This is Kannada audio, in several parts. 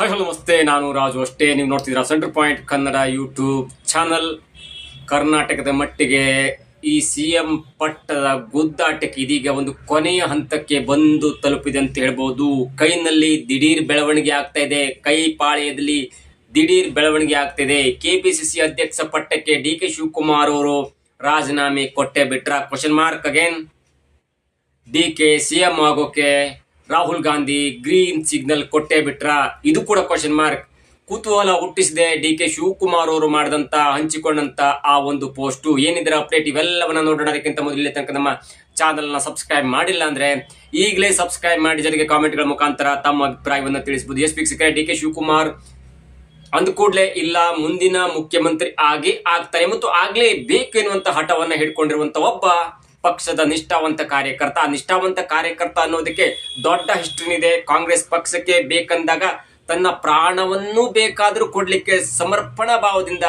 ಹಾಯ್ ಹಲೋ ನಮಸ್ತೆ, ನಾನು ರಾಜು ಅಷ್ಟೇ. ನೀವು ನೋಡ್ತಿದ್ದೀರಾ centre point Kannada YouTube channel. ಕರ್ನಾಟಕದ ಮಟ್ಟಿಗೆ ಈ ಸಿಎಂ ಪಟ್ಟದ ಗುದ್ದಾಟಕ್ಕೆ ಇದೀಗ ಒಂದು ಕೊನೆಯ ಹಂತಕ್ಕೆ ಬಂದು ತಲುಪಿದೆ ಅಂತ ಹೇಳ್ಬೋದು. ಕೈನಲ್ಲಿ ದಿಢೀರ್ ಬೆಳವಣಿಗೆ ಆಗ್ತಾ ಇದೆ, ಕೈ ಪಾಳ್ಯದಲ್ಲಿ ದಿಢೀರ್ ಬೆಳವಣಿಗೆ ಆಗ್ತಾ ಇದೆ. ಕೆಪಿಸಿಸಿ ಅಧ್ಯಕ್ಷ ಪಟ್ಟಕ್ಕೆ ಡಿ ಕೆ ಶಿವಕುಮಾರ್ ಅವರು ರಾಜೀನಾಮೆ ಕೊಟ್ಟೆ ಬಿಟ್ರ? Question mark again. D K CM ಆಗೋಕೆ ರಾಹುಲ್ ಗಾಂಧಿ ಗ್ರೀನ್ ಸಿಗ್ನಲ್ ಕೊಟ್ಟೆ ಬಿಟ್ರ? ಇದು ಕೂಡ ಕ್ವಶನ್ ಮಾರ್ಕ್. ಕುತೂಹಲ ಹುಟ್ಟಿಸಿದೆ ಡಿ ಕೆ ಶಿವಕುಮಾರ್ ಅವರು ಮಾಡಿದಂತ ಹಂಚಿಕೊಂಡಂತ ಆ ಒಂದು ಪೋಸ್ಟ್. ಏನಿದ್ರೆ ಅಪ್ಡೇಟ್ ಇವೆಲ್ಲವನ್ನ ನೋಡೋಣ. ಅದಕ್ಕಿಂತ ಮೊದಲು ಇಲ್ಲಿ ತನಕ ನಮ್ಮ ಚಾನಲ್ ನ ಸಬ್ಸ್ಕ್ರೈಬ್ ಮಾಡಿಲ್ಲ ಅಂದ್ರೆ ಈಗಲೇ ಸಬ್ಸ್ಕ್ರೈಬ್ ಮಾಡಿ, ಜೊತೆಗೆ ಕಾಮೆಂಟ್ಗಳ ಮುಖಾಂತರ ತಮ್ಮ ಅಭಿಪ್ರಾಯವನ್ನ ತಿಳಿಸಬಹುದು. ಎಸ್ ವೀಕ್ಷಕರೇ, ಡಿ ಕೆ ಶಿವಕುಮಾರ್ ಅಂದ ಕೂಡಲೇ ಇಲ್ಲ ಮುಂದಿನ ಮುಖ್ಯಮಂತ್ರಿ ಆಗ್ತಾರೆ ಮತ್ತು ಆಗ್ಲೇ ಬೇಕು ಎನ್ನುವಂತ ಹಠವನ್ನ ಹಿಡ್ಕೊಂಡಿರುವಂತ ಒಬ್ಬ ಪಕ್ಷದ ನಿಷ್ಠಾವಂತ ಕಾರ್ಯಕರ್ತ. ಆ ನಿಷ್ಠಾವಂತ ಕಾರ್ಯಕರ್ತ ಅನ್ನೋದಕ್ಕೆ ದೊಡ್ಡ ಹಿಸ್ಟ್ರಿ ಇದೆ. ಕಾಂಗ್ರೆಸ್ ಪಕ್ಷಕ್ಕೆ ಬೇಕಂದಾಗ ತನ್ನ ಪ್ರಾಣವನ್ನೂ ಬೇಕಾದ್ರೂ ಕೊಡ್ಲಿಕ್ಕೆ ಸಮರ್ಪಣಾ ಭಾವದಿಂದ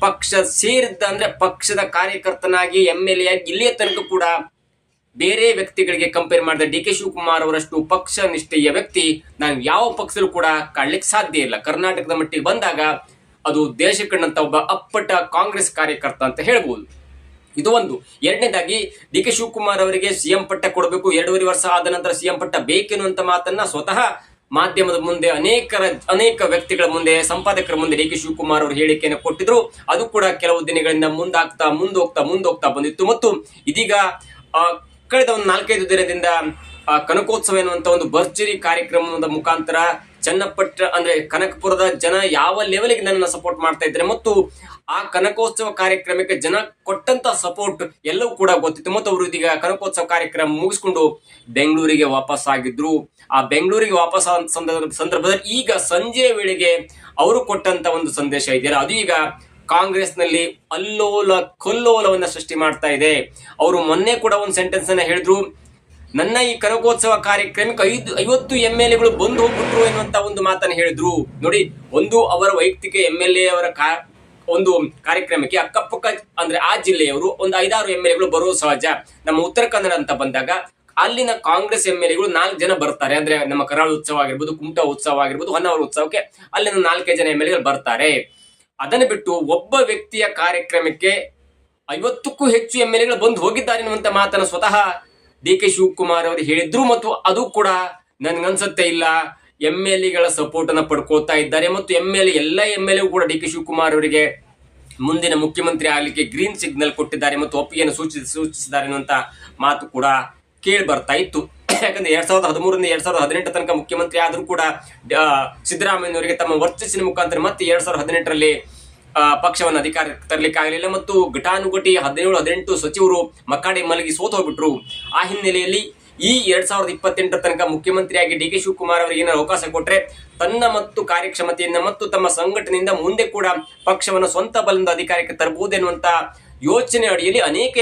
ಪಕ್ಷ ಸೇರಿದ್ದ, ಅಂದ್ರೆ ಪಕ್ಷದ ಕಾರ್ಯಕರ್ತನಾಗಿ MLA ಆಗಿ ಇಲ್ಲಿಯ ತನಕ ಕೂಡ ಬೇರೆ ವ್ಯಕ್ತಿಗಳಿಗೆ ಕಂಪೇರ್ ಮಾಡಿದ ಡಿ ಕೆ ಶಿವಕುಮಾರ್ ಅವರಷ್ಟು ಪಕ್ಷ ನಿಷ್ಠೆಯ ವ್ಯಕ್ತಿ ನಾನು ಯಾವ ಪಕ್ಷದಲ್ಲೂ ಕೂಡ ಕಾಣ್ಲಿಕ್ಕೆ ಸಾಧ್ಯ ಇಲ್ಲ. ಕರ್ನಾಟಕದ ಮಟ್ಟಿಗೆ ಬಂದಾಗ ಅದು ದೇಶ ಕಂಡಂತ ಒಬ್ಬ ಅಪ್ಪಟ ಕಾಂಗ್ರೆಸ್ ಕಾರ್ಯಕರ್ತ ಅಂತ ಹೇಳ್ಬೋದು. ಇದು ಒಂದು. ಎರಡನೇದಾಗಿ, ಡಿ ಕೆ ಶಿವಕುಮಾರ್ ಅವರಿಗೆ ಸಿಎಂ ಪಟ್ಟ ಕೊಡಬೇಕು, 2.5 ವರ್ಷ ಆದ ನಂತರ ಸಿಎಂ ಪಟ್ಟ ಬೇಕೆನ್ನುವಂತ ಮಾತನ್ನ ಸ್ವತಃ ಮಾಧ್ಯಮದ ಮುಂದೆ ಅನೇಕ ವ್ಯಕ್ತಿಗಳ ಮುಂದೆ, ಸಂಪಾದಕರ ಮುಂದೆ ಡಿ ಕೆ ಶಿವಕುಮಾರ್ ಅವರು ಹೇಳಿಕೆಯನ್ನು ಕೊಟ್ಟಿದ್ರು. ಅದು ಕೂಡ ಕೆಲವು ದಿನಗಳಿಂದ ಮುಂದೋಗ್ತಾ ಬಂದಿತ್ತು. ಮತ್ತು ಇದೀಗ ಕಳೆದ ಒಂದು 4-5 ದಿನದಿಂದ ಕನಕೋತ್ಸವ ಎನ್ನುವಂತ ಒಂದು ಭರ್ಜರಿ ಕಾರ್ಯಕ್ರಮದ ಮುಖಾಂತರ ಚನ್ನಪಟ್ಟ ಅಂದ್ರೆ ಕನಕಪುರದ ಜನ ಯಾವ ಲೆವೆಲ್ಗೆ ನನ್ನ ಸಪೋರ್ಟ್ ಮಾಡ್ತಾ ಇದ್ದಾರೆ ಮತ್ತು ಆ ಕನಕೋತ್ಸವ ಕಾರ್ಯಕ್ರಮಕ್ಕೆ ಜನ ಕೊಟ್ಟಂತ ಸಪೋರ್ಟ್ ಎಲ್ಲವೂ ಕೂಡ ಗೊತ್ತಿತ್ತು. ಮತ್ತು ಅವರು ಇದೀಗ ಕನಕೋತ್ಸವ ಕಾರ್ಯಕ್ರಮ ಮುಗಿಸ್ಕೊಂಡು ಬೆಂಗಳೂರಿಗೆ ವಾಪಸ್ ಆಗಿದ್ರು. ಆ ಬೆಂಗಳೂರಿಗೆ ವಾಪಸ್ ಸಂದರ್ಭದಲ್ಲಿ ಈಗ ಸಂಜೆಯ ವೇಳೆಗೆ ಅವರು ಕೊಟ್ಟಂತ ಒಂದು ಸಂದೇಶ ಇದೆಯಲ್ಲ, ಅದು ಈಗ ಕಾಂಗ್ರೆಸ್ ನಲ್ಲಿ ಕೊಲ್ಲೋಲವನ್ನ ಸೃಷ್ಟಿ ಮಾಡ್ತಾ ಇದೆ. ಅವರು ಮೊನ್ನೆ ಕೂಡ ಒಂದು ಸೆಂಟೆನ್ಸ್ ಅನ್ನ ಹೇಳಿದ್ರು, ನನ್ನ ಈ ಕನಕೋತ್ಸವ ಕಾರ್ಯಕ್ರಮಕ್ಕೆ 50 MLAಗಳು ಬಂದು ಹೋಗ್ಬಿಟ್ರು ಎನ್ನುವಂತ ಒಂದು ಮಾತನ್ನ ಹೇಳಿದ್ರು. ನೋಡಿ, ಒಂದು ಅವರ ವೈಯಕ್ತಿಕ MLA ಅವರ ಒಂದು ಕಾರ್ಯಕ್ರಮಕ್ಕೆ ಅಕ್ಕಪಕ್ಕ ಅಂದ್ರೆ ಆ ಜಿಲ್ಲೆಯವರು ಒಂದು 5-6 MLAಗಳು ಬರೋದು ಸಹಜ. ನಮ್ಮ ಉತ್ತರ ಕನ್ನಡ ಅಂತ ಬಂದಾಗ ಅಲ್ಲಿನ ಕಾಂಗ್ರೆಸ್ MLAಗಳು 4 ಜನ ಬರ್ತಾರೆ. ಅಂದ್ರೆ ನಮ್ಮ ಕರಾಳ ಉತ್ಸವ ಆಗಿರ್ಬೋದು, ಕುಮಟಾ ಉತ್ಸವ ಆಗಿರ್ಬೋದು, ಹೊನ್ನಾವರ ಉತ್ಸವಕ್ಕೆ ಅಲ್ಲಿನ 4 ಜನ MLAಗಳು ಬರ್ತಾರೆ. ಅದನ್ನು ಬಿಟ್ಟು ಒಬ್ಬ ವ್ಯಕ್ತಿಯ ಕಾರ್ಯಕ್ರಮಕ್ಕೆ 50ಕ್ಕೂ ಹೆಚ್ಚು MLAಗಳು ಬಂದು ಹೋಗಿದ್ದಾರೆ ಎನ್ನುವಂತ ಮಾತನ್ನ ಸ್ವತಃ ಡಿ ಕೆ ಶಿವಕುಮಾರ್ ಅವರು ಹೇಳಿದ್ರು. ಮತ್ತು ಅದು ಕೂಡ ನನ್ಗನ್ಸತ್ತೆ ಇಲ್ಲ, MLAಗಳ ಸಪೋರ್ಟ್ ಅನ್ನ ಪಡ್ಕೋತಾ ಇದ್ದಾರೆ. ಮತ್ತು ಎಲ್ಲ MLA ಕೂಡ ಡಿ ಕೆ ಶಿವಕುಮಾರ್ ಅವರಿಗೆ ಮುಂದಿನ ಮುಖ್ಯಮಂತ್ರಿ ಆಗ್ಲಿಕ್ಕೆ ಗ್ರೀನ್ ಸಿಗ್ನಲ್ ಕೊಟ್ಟಿದ್ದಾರೆ ಮತ್ತು ಒಪ್ಪಿಗೆಯನ್ನು ಸೂಚಿಸಿದ್ದಾರೆ ಅನ್ನುವಂತ ಮಾತು ಕೂಡ ಕೇಳಿ ಬರ್ತಾ ಇತ್ತು. ಯಾಕಂದ್ರೆ 2013ರಿಂದ 2018 ತನಕ ಮುಖ್ಯಮಂತ್ರಿ ಆದ್ರೂ ಕೂಡ ಸಿದ್ದರಾಮಯ್ಯವರಿಗೆ ತಮ್ಮ ವರ್ಚಸ್ಸಿನ ಮುಖಾಂತರ ಮತ್ತೆ 2018ರಲ್ಲಿ ಪಕ್ಷವನ್ನು ಅಧಿಕಾರಕ್ಕೆ ತರಲಿಕ್ಕೆ ಆಗಲಿಲ್ಲ ಮತ್ತು ಘಟಾನುಘಟಿ 17-18 ಸಚಿವರು ಮಕ್ಕಾಡಿ ಮಲಗಿ ಸೋತು ಹೋಗ್ಬಿಟ್ರು. ಆ ಹಿನ್ನೆಲೆಯಲ್ಲಿ ಈ 2028 ತನಕ ಮುಖ್ಯಮಂತ್ರಿಯಾಗಿ ಡಿ ಕೆ ಶಿವಕುಮಾರ್ ಅವರಿಗೆ ಏನಾದ್ರು ಅವಕಾಶ ಕೊಟ್ರೆ ತನ್ನ ಮತ್ತು ಕಾರ್ಯಕ್ಷಮತೆಯಿಂದ ಮತ್ತು ತಮ್ಮ ಸಂಘಟನೆಯಿಂದ ಮುಂದೆ ಕೂಡ ಪಕ್ಷವನ್ನು ಸ್ವಂತ ಬಲದಿಂದ ಅಧಿಕಾರಕ್ಕೆ ತರಬಹುದೆನ್ನುವಂತ ಯೋಚನೆ ಅಡಿಯಲ್ಲಿ ಅನೇಕ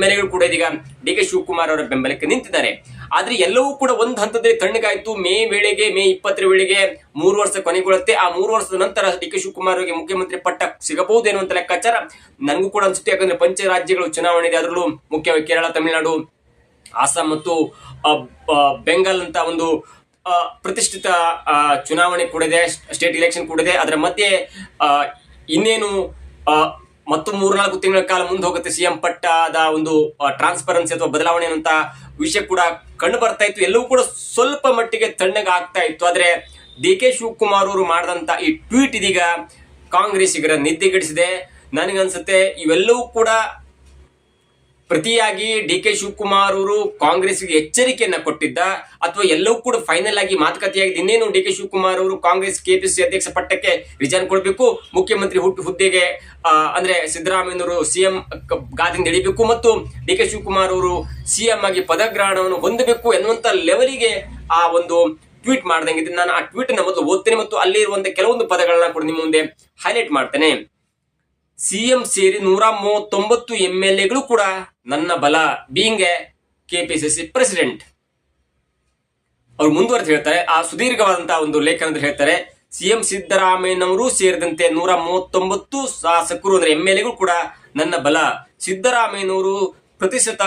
MLAಗಳು ಕೂಡ ಇದೀಗ ಡಿ ಕೆ ಶಿವಕುಮಾರ್ ಅವರ ಬೆಂಬಲಕ್ಕೆ ನಿಂತಿದ್ದಾರೆ. ಆದ್ರೆ ಎಲ್ಲವೂ ಕೂಡ ಒಂದು ಹಂತದಲ್ಲಿ ತಣ್ಣಗಾಯ್ತು. ಮೇ 20 ವೇಳೆಗೆ 3 ವರ್ಷ ಕೊನೆಗೊಳ್ಳುತ್ತೆ. ಆ 3 ವರ್ಷದ ನಂತರ ಡಿ ಕೆ ಶಿವಕುಮಾರ್ ಅವರಿಗೆ ಮುಖ್ಯಮಂತ್ರಿ ಪಟ್ಟ ಸಿಗಬಹುದು ಎನ್ನುವಂತ ಲೆಕ್ಕಾಚಾರ ನನಗೂ ಕೂಡ ಅನ್ಸುತ್ತೆ. ಯಾಕಂದ್ರೆ ಪಂಚ ರಾಜ್ಯಗಳು ಚುನಾವಣೆ ಇದೆ, ಅದರಲ್ಲೂ ಮುಖ್ಯವಾಗಿ ಕೇರಳ, ತಮಿಳುನಾಡು, ಅಸ್ಸಾಂ ಮತ್ತು ಬೆಂಗಾಲ್ ಅಂತ ಒಂದು ಪ್ರತಿಷ್ಠಿತ ಚುನಾವಣೆ ಕೂಡ ಇದೆ, ಸ್ಟೇಟ್ ಎಲೆಕ್ಷನ್ ಕೂಡ ಇದೆ. ಅದರ ಮಧ್ಯೆ ಇನ್ನೇನು ಮತ್ತು 3-4 ತಿಂಗಳ ಕಾಲ ಮುಂದೆ ಹೋಗುತ್ತೆ ಸಿಎಂ ಪಟ್ಟದ ಒಂದು ಟ್ರಾನ್ಸ್ಪರೆನ್ಸಿ ಅಥವಾ ಬದಲಾವಣೆ ಅನ್ನುವಂತ ವಿಷಯ ಕೂಡ ಕಂಡು ಬರ್ತಾ ಇತ್ತು. ಎಲ್ಲವೂ ಕೂಡ ಸ್ವಲ್ಪ ಮಟ್ಟಿಗೆ ತಣ್ಣಗೆ ಆಗ್ತಾ ಇತ್ತು. ಆದ್ರೆ ಡಿ ಕೆ ಶಿವಕುಮಾರ್ ಅವರು ಮಾಡಿದಂತ ಈ ಟ್ವೀಟ್ ಇದೀಗ ಕಾಂಗ್ರೆಸ್ಸಿಗರ ನಿದ್ದೆಗೆಡಿಸಿದೆ. ನನಗನ್ಸುತ್ತೆ ಇವೆಲ್ಲವೂ ಕೂಡ ಪ್ರತಿಯಾಗಿ ಡಿ ಕೆ ಶಿವಕುಮಾರ್ ಅವರು ಕಾಂಗ್ರೆಸ್ಗೆ ಎಚ್ಚರಿಕೆಯನ್ನ ಕೊಟ್ಟಿದ್ದ ಅಥವಾ ಎಲ್ಲವೂ ಕೂಡ ಫೈನಲ್ ಆಗಿ ಮಾತುಕತೆಯಾಗಿದೆ. ಇನ್ನೇನು ಡಿ ಕೆ ಶಿವಕುಮಾರ್ ಅವರು ಕಾಂಗ್ರೆಸ್ ಕೆಪಿಸಿಸಿ ಅಧ್ಯಕ್ಷ ಪಟ್ಟಕ್ಕೆ ರಿಜೈನ್ ಕೊಡಬೇಕು, ಮುಖ್ಯಮಂತ್ರಿ ಹುದ್ದೆಗೆ ಅಂದ್ರೆ ಸಿದ್ದರಾಮಯ್ಯನವರು ಸಿಎಂ ಗಾದಿಯಿಂದ ಇಳಿಬೇಕು ಮತ್ತು ಡಿ ಕೆ ಶಿವಕುಮಾರ್ ಅವರು ಸಿಎಂ ಆಗಿ ಪದಗ್ರಹಣವನ್ನು ಹೊಂದಬೇಕು ಎನ್ನುವಂತ ಲೆವೆಲಿಗೆ ಆ ಒಂದು ಟ್ವೀಟ್ ಮಾಡ್ದಂಗಿದೆ. ನಾನು ಆ ಟ್ವೀಟ್ ಅನ್ನ ಮೊದಲು ಓದ್ತೇನೆ ಮತ್ತು ಅಲ್ಲಿ ಇರುವಂತ ಕೆಲವೊಂದು ಪದಗಳನ್ನ ಕೂಡ ನಿಮ್ಮ ಮುಂದೆ ಹೈಲೈಟ್ ಮಾಡ್ತೇನೆ. ಸಿಎಂ ಸೇರಿ 139 MLAಗಳು ಕೂಡ ನನ್ನ ಬಲ, ಬೀಯಿಂಗ್ ಎ ಕೆಪಿಸಿಸಿ ಪ್ರೆಸಿಡೆಂಟ್. ಅವರು ಮುಂದುವರೆದು ಹೇಳ್ತಾರೆ, ಆ ಸುದೀರ್ಘವಾದಂತಹ ಒಂದು ಲೇಖನದಲ್ಲಿ ಹೇಳ್ತಾರೆ, ಸಿಎಂ ಸಿದ್ದರಾಮಯ್ಯನವರು ಸೇರಿದಂತೆ 139 ಶಾಸಕರು ಅಂದ್ರೆ MLAಗಳು ಕೂಡ ನನ್ನ ಬಲ. ಸಿದ್ದರಾಮಯ್ಯನವರು ಪ್ರತಿಶತ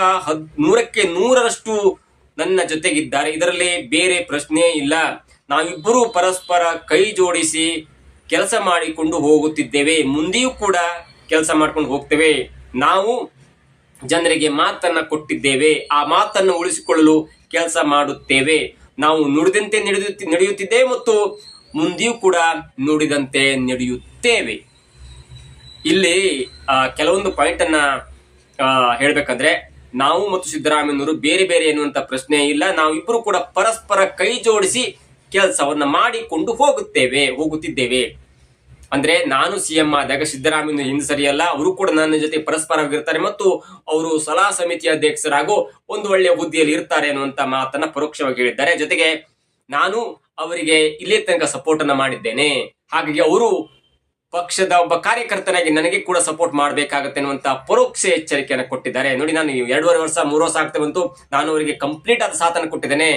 100ಕ್ಕೆ 100ರಷ್ಟು ನನ್ನ ಜೊತೆಗಿದ್ದಾರೆ, ಇದರಲ್ಲಿ ಬೇರೆ ಪ್ರಶ್ನೆ ಇಲ್ಲ. ನಾವಿಬ್ಬರೂ ಪರಸ್ಪರ ಕೈ ಜೋಡಿಸಿ ಕೆಲಸ ಮಾಡಿಕೊಂಡು ಹೋಗುತ್ತಿದ್ದೇವೆ, ಮುಂದೆಯೂ ಕೂಡ ಕೆಲಸ ಮಾಡ್ಕೊಂಡು ಹೋಗ್ತೇವೆ. ನಾವು ಜನರಿಗೆ ಮಾತನ್ನ ಕೊಟ್ಟಿದ್ದೇವೆ, ಆ ಮಾತನ್ನು ಉಳಿಸಿಕೊಳ್ಳಲು ಕೆಲಸ ಮಾಡುತ್ತೇವೆ. ನಾವು ನುಡಿದಂತೆ ನಡೆಯುತ್ತಿದ್ದೇವೆ ಮತ್ತು ಮುಂದೆಯೂ ಕೂಡ ನುಡಿದಂತೆ ನಡೆಯುತ್ತೇವೆ. ಇಲ್ಲಿ ಕೆಲವೊಂದು ಪಾಯಿಂಟ್ ಅನ್ನ ಹೇಳ್ಬೇಕಂದ್ರೆ, ನಾವು ಮತ್ತು ಸಿದ್ದರಾಮಯ್ಯನವರು ಬೇರೆ ಬೇರೆ ಎನ್ನುವಂತ ಪ್ರಶ್ನೆ ಇಲ್ಲ. ನಾವಿಬ್ಬರು ಕೂಡ ಪರಸ್ಪರ ಕೈ ಜೋಡಿಸಿ ಕೆಲಸವನ್ನ ಮಾಡಿಕೊಂಡು ಹೋಗುತ್ತಿದ್ದೇವೆ. ಅಂದ್ರೆ ನಾನು ಸಿಎಂ ಆದಾಗ ಸಿದ್ದರಾಮಯ್ಯ ಹಿಂದೆ ಸರಿಯಲ್ಲ, ಅವರು ಕೂಡ ನನ್ನ ಜೊತೆ ಪರಸ್ಪರವಾಗಿರ್ತಾರೆ ಮತ್ತು ಅವರು ಸಲಹಾ ಸಮಿತಿ ಅಧ್ಯಕ್ಷರಾಗೂ ಒಂದು ಒಳ್ಳೆಯ ಹುದ್ದೆಯಲ್ಲಿ ಇರ್ತಾರೆ ಅನ್ನುವಂತ ಮಾತನ್ನ ಪರೋಕ್ಷವಾಗಿ ಹೇಳಿದ್ದಾರೆ. ಜೊತೆಗೆ ನಾನು ಅವರಿಗೆ ಇಲ್ಲಿ ತನಕ ಸಪೋರ್ಟ್ ಅನ್ನ ಮಾಡಿದ್ದೇನೆ, ಹಾಗಾಗಿ ಅವರು ಪಕ್ಷದ ಒಬ್ಬ ಕಾರ್ಯಕರ್ತನಾಗಿ ನನಗೆ ಕೂಡ ಸಪೋರ್ಟ್ ಮಾಡಬೇಕಾಗತ್ತೆ ಅನ್ನುವಂತ ಪರೋಕ್ಷ ಎಚ್ಚರಿಕೆಯನ್ನು ಕೊಟ್ಟಿದ್ದಾರೆ. ನೋಡಿ, ನಾನು 2.5 ವರ್ಷ 3 ವರ್ಷ ಆಗ್ತಾ ಬಂತು, ನಾನು ಅವರಿಗೆ ಕಂಪ್ಲೀಟ್ ಆದ ಸಾಥನ್ನು ಕೊಟ್ಟಿದ್ದೇನೆ.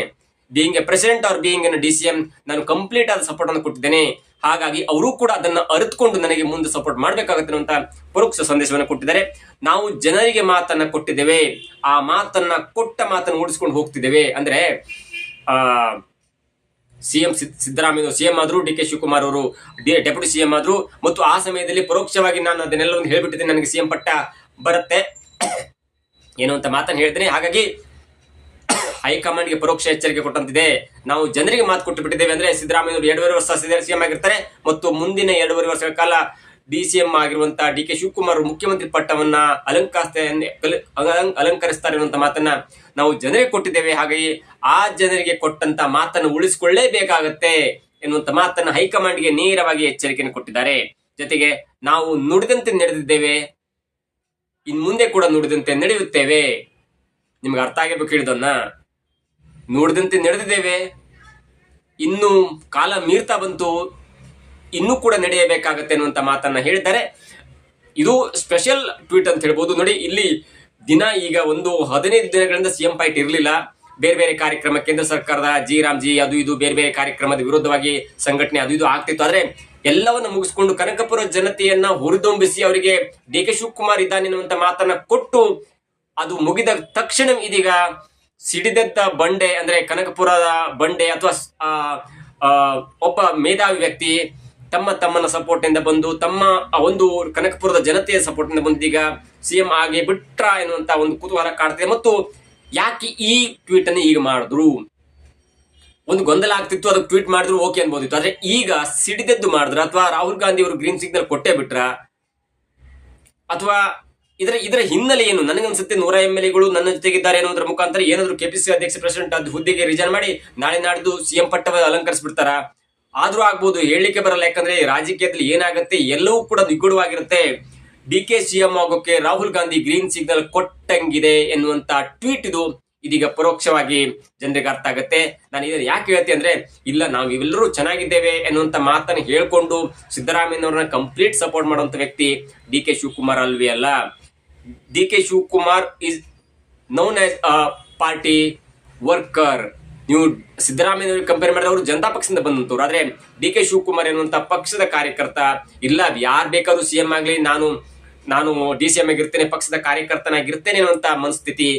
Being A president are being N DCM, ನಾನು ಕಂಪ್ಲೀಟ್ ಆದ ಸಪೋರ್ಟ್ ಅನ್ನು ಕೊಟ್ಟಿದ್ದೇನೆ. ಹಾಗಾಗಿ ಅವರು ಕೂಡ ಅದನ್ನ ಅರಿತುಕೊಂಡು ನನಗೆ ಮುಂದೆ ಸಪೋರ್ಟ್ ಮಾಡಬೇಕಾಗುತ್ತೆ ಅನ್ನುವಂತ ಪರೋಕ್ಷ ಸಂದೇಶವನ್ನು ಕೊಟ್ಟಿದ್ದಾರೆ. ನಾವು ಜನರಿಗೆ ಮಾತನ್ನ ಕೊಟ್ಟಿದ್ದೇವೆ, ಆ ಮಾತನ್ನು ಉಳಿಸ್ಕೊಂಡು ಹೋಗ್ತಿದ್ದೇವೆ. ಅಂದ್ರೆ ಸಿಎಂ ಸಿದ್ದರಾಮಯ್ಯ ಸಿಎಂ ಆದ್ರು, DK ಶಿವಕುಮಾರ್ ಅವರು ಡೆಪ್ಯೂಟಿ ಸಿಎಂ ಆದ್ರು, ಮತ್ತು ಆ ಸಮಯದಲ್ಲಿ ಪರೋಕ್ಷವಾಗಿ ನಾನು ಅದನ್ನೆಲ್ಲವನ್ನು ಹೇಳ್ಬಿಟ್ಟಿದ್ದೇನೆ, ನನಗೆ ಸಿಎಂ ಪಟ್ಟ ಬರುತ್ತೆ ಏನು ಅಂತ ಮಾತನ್ನು ಹೇಳ್ತೇನೆ. ಹಾಗಾಗಿ ಹೈಕಮಾಂಡ್ಗೆ ಪರೋಕ್ಷ ಎಚ್ಚರಿಕೆ ಕೊಟ್ಟಂತಿದೆ. ನಾವು ಜನರಿಗೆ ಮಾತು ಕೊಟ್ಟು ಬಿಟ್ಟಿದ್ದೇವೆ. ಅಂದ್ರೆ ಸಿದ್ದರಾಮಯ್ಯ 2.5 ವರ್ಷ ಸಿಎಂ ಆಗಿರ್ತಾರೆ ಮತ್ತು ಮುಂದಿನ 2.5 ವರ್ಷಗಳ ಕಾಲ DCM ಆಗಿರುವಂತಹ DK ಶಿವಕುಮಾರ್ ಮುಖ್ಯಮಂತ್ರಿ ಪಟ್ಟವನ್ನ ಅಲಂಕರಿಸ್ತಾರೆ ಅನ್ನುವಂತ ಮಾತನ್ನ ನಾವು ಜನರಿಗೆ ಕೊಟ್ಟಿದ್ದೇವೆ. ಹಾಗಾಗಿ ಆ ಜನರಿಗೆ ಕೊಟ್ಟಂತ ಮಾತನ್ನು ಉಳಿಸಿಕೊಳ್ಳೇಬೇಕಾಗತ್ತೆ ಎನ್ನುವಂತ ಮಾತನ್ನ ಹೈಕಮಾಂಡ್ಗೆ ನೇರವಾಗಿ ಎಚ್ಚರಿಕೆಯನ್ನು ಕೊಟ್ಟಿದ್ದಾರೆ. ಜೊತೆಗೆ ನಾವು ನುಡಿದಂತೆ ನಡೆದಿದ್ದೇವೆ, ಇನ್ ಮುಂದೆ ಕೂಡ ನುಡಿದಂತೆ ನಡೆಯುತ್ತೇವೆ. ನಿಮ್ಗೆ ಅರ್ಥ ಆಗಿರ್ಬೇಕು ಹೇಳಿದನ್ನ. ನುಡಿದಂತೆ ನಡೆದಿದ್ದೇವೆ, ಇನ್ನು ಕಾಲ ಮೀರ್ತಾ ಬಂತು, ಇನ್ನೂ ಕೂಡ ನಡೆಯಬೇಕಾಗತ್ತೆ ಅನ್ನುವಂತ ಮಾತನ್ನ ಹೇಳಿದ್ದಾರೆ. ಇದು ಸ್ಪೆಷಲ್ ಟ್ವೀಟ್ ಅಂತ ಹೇಳ್ಬೋದು. ನೋಡಿ, ಇಲ್ಲಿ ದಿನ ಈಗ ಒಂದು 15 ದಿನಗಳಿಂದ ಸಿಎಂ ಫೈಟ್ ಇರಲಿಲ್ಲ. ಬೇರೆ ಬೇರೆ ಕಾರ್ಯಕ್ರಮ, ಕೇಂದ್ರ ಸರ್ಕಾರದ ಜಿ ಅದು ಇದು ಬೇರೆ ಬೇರೆ ಕಾರ್ಯಕ್ರಮದ ವಿರುದ್ಧವಾಗಿ ಸಂಘಟನೆ ಅದು ಇದು ಆಗ್ತಿತ್ತು. ಆದ್ರೆ ಎಲ್ಲವನ್ನ ಮುಗಿಸ್ಕೊಂಡು ಕನಕಪುರ ಜನತೆಯನ್ನ ಹುರಿದೊಂಬಿಸಿ ಅವರಿಗೆ DK ಶಿವಕುಮಾರ್ ಇದ್ದಾನೆ ಅನ್ನುವಂತ ಮಾತನ್ನ ಕೊಟ್ಟು ಅದು ಮುಗಿದ ತಕ್ಷಣ ಇದೀಗ ಸಿಡಿದದ್ದ ಬಂಡೆ, ಅಂದ್ರೆ ಕನಕಪುರದ ಬಂಡೆ ಅಥವಾ ಒಬ್ಬ ಮೇಧಾವಿ ವ್ಯಕ್ತಿ ತಮ್ಮನ ಸಪೋರ್ಟ್ ಇಂದ ಬಂದು ತಮ್ಮ ಒಂದು ಕನಕಪುರದ ಜನತೆಯ ಸಪೋರ್ಟ್ ಇಂದ ಬಂದು ಈಗ ಸಿಎಂ ಆಗಿ ಬಿಟ್ರ ಎನ್ನುವಂತ ಒಂದು ಕುತೂಹಲ ಕಾಡ್ತಿದೆ. ಮತ್ತು ಯಾಕೆ ಈ ಟ್ವೀಟ್ ಅನ್ನು ಈಗ ಮಾಡಿದ್ರು, ಒಂದು ಗೊಂದಲ ಆಗ್ತಿತ್ತು, ಅದಕ್ಕೆ ಟ್ವೀಟ್ ಮಾಡಿದ್ರು ಓಕೆ ಅನ್ಬೋದಿತ್ತು. ಆದ್ರೆ ಈಗ ಸಿಡಿದದ್ದು ಮಾಡಿದ್ರ ಅಥವಾ ರಾಹುಲ್ ಗಾಂಧಿ ಅವರು ಗ್ರೀನ್ ಸಿಗ್ನಲ್ ಕೊಟ್ಟೇ ಬಿಟ್ರ ಅಥವಾ ಇದರ ಹಿನ್ನೆಲೆ ಏನು? ನನಗನ್ಸುತ್ತೆ 100 MLAಗಳು ನನ್ನ ಜೊತೆಗಿದ್ದಾರೆ ಅನ್ನೋದ್ರ ಮುಖಾಂತರ ಏನಾದ್ರು KPCC ಅಧ್ಯಕ್ಷ ಪ್ರೆಸಿಡೆಂಟ್ ಅದು ಹುದ್ದೆಗೆ ರಿಜೈನ್ ಮಾಡಿ ನಾಳೆ ನಾಡ್ದು ಸಿಎಂ ಪಟ್ಟವನ್ನು ಅಲಂಕರಿಸ್ಬಿಡ್ತಾರ. ಆದ್ರೂ ಆಗ್ಬೋದು, ಹೇಳಲಿಕ್ಕೆ ಬರಲ್ಲ. ಯಾಕಂದ್ರೆ ರಾಜಕೀಯದಲ್ಲಿ ಏನಾಗುತ್ತೆ ಎಲ್ಲವೂ ಕೂಡ ನಿಗೂಢವಾಗಿರುತ್ತೆ. DK ಸಿಎಂ ಆಗೋಕೆ ರಾಹುಲ್ ಗಾಂಧಿ ಗ್ರೀನ್ ಸಿಗ್ನಲ್ ಕೊಟ್ಟಂಗಿದೆ ಎನ್ನುವಂತ ಟ್ವೀಟ್ ಇದೀಗ ಪರೋಕ್ಷವಾಗಿ ಜನರಿಗೆ ಅರ್ಥ ಆಗುತ್ತೆ. ನಾನು ಇದನ್ನು ಯಾಕೆ ಹೇಳ್ತೀನಿ ಅಂದ್ರೆ, ಇಲ್ಲ ನಾವು ಇವೆಲ್ಲರೂ ಚೆನ್ನಾಗಿದ್ದೇವೆ ಎನ್ನುವಂತ ಮಾತನ್ನು ಹೇಳ್ಕೊಂಡು ಸಿದ್ದರಾಮಯ್ಯನವ್ರನ್ನ ಕಂಪ್ಲೀಟ್ ಸಪೋರ್ಟ್ ಮಾಡುವಂತ ವ್ಯಕ್ತಿ DK ಶಿವಕುಮಾರ್ ಅಲ್ವೇ ಅಲ್ಲ. DK Shivakumar is known as a party worker. ನೀವು ಸಿದ್ದರಾಮಯ್ಯ ಕಂಪೇರ್ ಮಾಡಿದ್ರೆ ಅವರು ಜನತಾ ಪಕ್ಷದಿಂದ ಬಂದಂತವ್ರು. ಆದ್ರೆ DK ಶಿವಕುಮಾರ್ ಎನ್ನುವಂತ ಪಕ್ಷದ ಕಾರ್ಯಕರ್ತ. ಇಲ್ಲ, ಯಾರು ಬೇಕಾದ್ರೂ ಸಿಎಂ ಆಗ್ಲಿ, ನಾನು DCM ಆಗಿರ್ತೇನೆ, ಪಕ್ಷದ ಕಾರ್ಯಕರ್ತನಾಗಿರ್ತೇನೆ ಅನ್ನುವಂತ ಮನಸ್ಥಿತಿ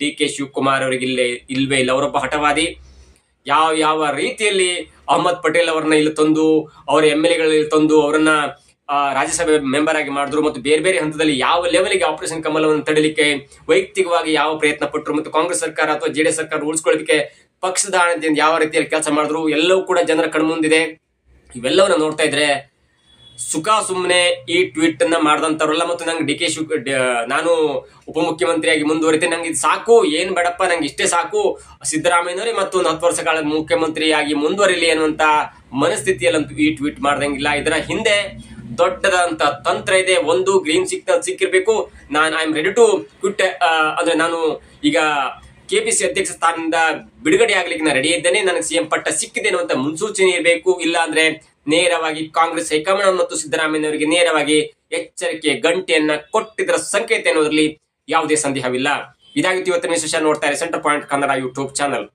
DK ಶಿವಕುಮಾರ್ ಅವರಿಗೆ ಇಲ್ವೇ ಇಲ್ಲ. ಅವರೊಬ್ಬ ಹಠವಾದಿ. ಯಾವ ರೀತಿಯಲ್ಲಿ ಅಹಮದ್ ಪಟೇಲ್ ಅವರನ್ನ ಇಲ್ಲಿ ತಂದು, ಅವರ MLAಗಳು ಇಲ್ಲಿ ತಂದು ಅವರನ್ನ ರಾಜ್ಯಸಭೆ ಮೆಂಬರ್ ಆಗಿ ಮಾಡಿದ್ರು ಮತ್ತು ಬೇರೆ ಬೇರೆ ಹಂತದಲ್ಲಿ ಯಾವ ಲೆವೆಲ್ಗೆ ಆಪರೇಷನ್ ಕಮಲವನ್ನು ತಡಲಿಕ್ಕೆ ವೈಯಕ್ತಿಕವಾಗಿ ಯಾವ ಪ್ರಯತ್ನ ಪಟ್ಟರು ಮತ್ತು ಕಾಂಗ್ರೆಸ್ ಸರ್ಕಾರ ಅಥವಾ JDS ಸರ್ಕಾರ ಉಳಿಸ್ಕೊಳ್ಳೋದಕ್ಕೆ ಪಕ್ಷದ ಆಣತಿಯಿಂದ ಯಾವ ರೀತಿಯಲ್ಲಿ ಕೆಲಸ ಮಾಡಿದ್ರು ಎಲ್ಲವೂ ಕೂಡ ಜನರ ಕಣ್ಮುಂದಿದೆ. ಇವೆಲ್ಲವನ್ನ ನೋಡ್ತಾ ಇದ್ರೆ ಸುಖ ಸುಮ್ಮನೆ ಈ ಟ್ವೀಟ್ ಅನ್ನ ಮಾಡಿದಂತವ್ರಲ್ಲ. ಮತ್ತು ನಂಗೆ ನಾನು ಉಪಮುಖ್ಯಮಂತ್ರಿಯಾಗಿ ಮುಂದುವರಿತೇನೆ, ನಂಗೆ ಇದು ಸಾಕು, ಏನ್ ಬೇಡಪ್ಪ, ನಂಗೆ ಇಷ್ಟೇ ಸಾಕು, ಸಿದ್ದರಾಮಯ್ಯನವರೇ ಮತ್ತು 10 ವರ್ಷಗಳ ಮುಖ್ಯಮಂತ್ರಿಯಾಗಿ ಮುಂದುವರಿಲಿ ಅನ್ನುವಂತ ಮನಸ್ಥಿತಿಯಲ್ಲಂತೂ ಈ ಟ್ವೀಟ್ ಮಾಡ್ದಂಗಿಲ್ಲ. ಇದರ ಹಿಂದೆ ದೊಡ್ಡದಂತ ತಂತ್ರ ಇದೆ. ಒಂದು ಗ್ರೀನ್ ಸಿಗ್ನಲ್ ಸಿಕ್ಕಿರ್ಬೇಕು, I am ready to quit, ಅಂದ್ರೆ ನಾನು ಈಗ KPCC ಅಧ್ಯಕ್ಷ ಸ್ಥಾನದಿಂದ ಬಿಡುಗಡೆ ಆಗ್ಲಿಕ್ಕೆ ನಾನು ರೆಡಿ ಇದ್ದೇನೆ, ನನಗೆ ಸಿಎಂ ಪಟ್ಟ ಸಿಕ್ಕಿದೆ ಅನ್ನುವಂತ ಮುನ್ಸೂಚನೆ ಇರಬೇಕು. ಇಲ್ಲ ಅಂದ್ರೆ ನೇರವಾಗಿ ಕಾಂಗ್ರೆಸ್ ಹೈಕಮಾಂಡ್ ಮತ್ತು ಸಿದ್ದರಾಮಯ್ಯನವರಿಗೆ ನೇರವಾಗಿ ಎಚ್ಚರಿಕೆ ಗಂಟೆಯನ್ನ ಕೊಟ್ಟಿದ್ದರ ಸಂಕೇತ ಎನ್ನುವುದರಲ್ಲಿ ಯಾವುದೇ ಸಂದೇಹವಿಲ್ಲ. ಇದಾಗಿತ್ತು ಇವತ್ತಿನ ವಿಶೇಷ. ನೋಡ್ತಾ ಇರಿ centre point Kannada YouTube channel.